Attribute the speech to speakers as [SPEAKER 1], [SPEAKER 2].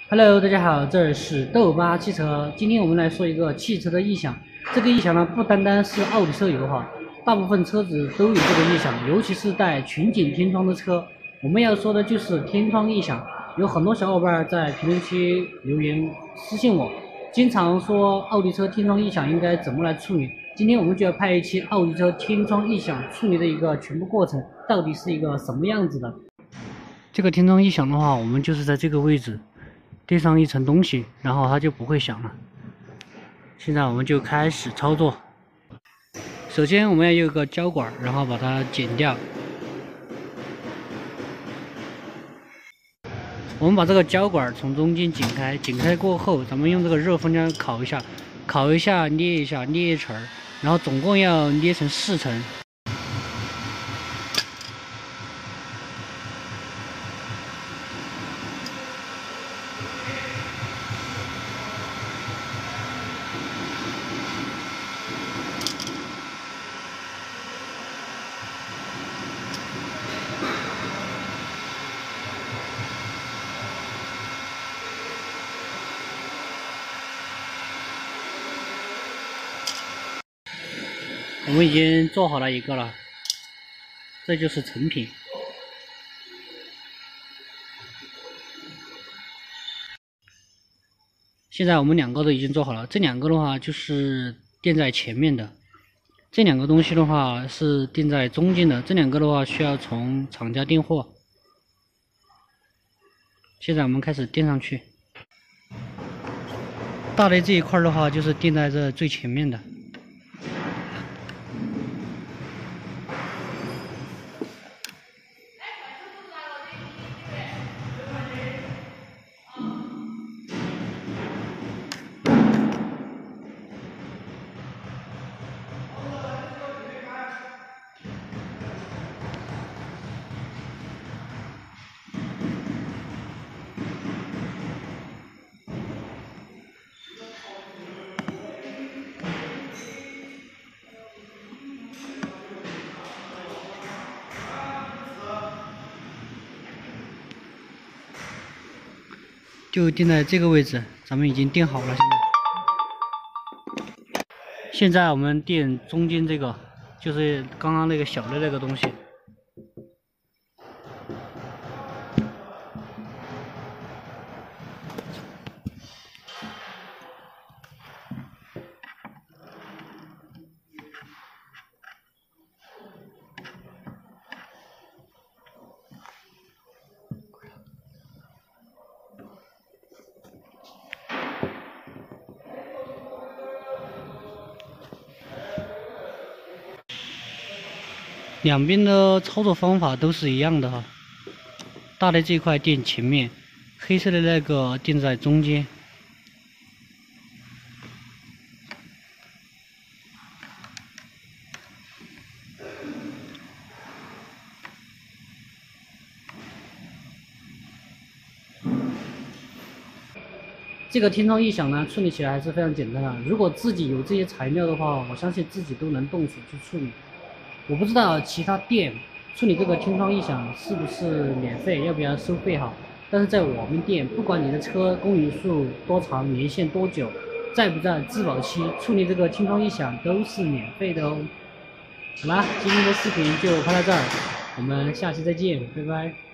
[SPEAKER 1] Hello，大家好，这儿是豆巴汽车。今天我们来说一个汽车的异响。这个异响呢，不单单是奥迪车有哈，大部分车子都有这个异响，尤其是带全景天窗的车。我们要说的就是天窗异响。有很多小伙伴在评论区留言私信我，经常说奥迪车天窗异响应该怎么来处理。今天我们就要拍一期奥迪车天窗异响处理的一个全部过程，到底是一个什么样子的。这个天窗异响的话，我们就是在这个位置垫上一层东西，然后它就不会响了。现在我们就开始操作。首先我们要有一个胶管，然后把它剪掉。我们把这个胶管从中间剪开，剪开过后，咱们用这个热风枪烤一下，烤一下，捏一下，捏一层，然后总共要捏成4层。我们已经做好了一个了，这就是成品。现在我们2个都已经做好了，这2个的话就是垫在前面的，这2个东西的话是垫在中间的，这2个的话需要从厂家订货。现在我们开始垫上去，大的这一块的话就是垫在这最前面的。就垫在这个位置，咱们已经垫好了。现在我们垫中间这个，就是刚刚那个小的那个东西。两边的操作方法都是一样的哈，大的这块垫前面，黑色的那个垫在中间。这个天窗异响呢，处理起来还是非常简单的。如果自己有这些材料的话，我相信自己都能动手去处理。我不知道其他店处理这个天窗异响是不是免费，要不要收费哈？但是在我们店，不管你的车公里数多长，年限多久，在不在质保期，处理这个天窗异响都是免费的哦。好啦，今天的视频就拍到这儿，我们下期再见，拜拜。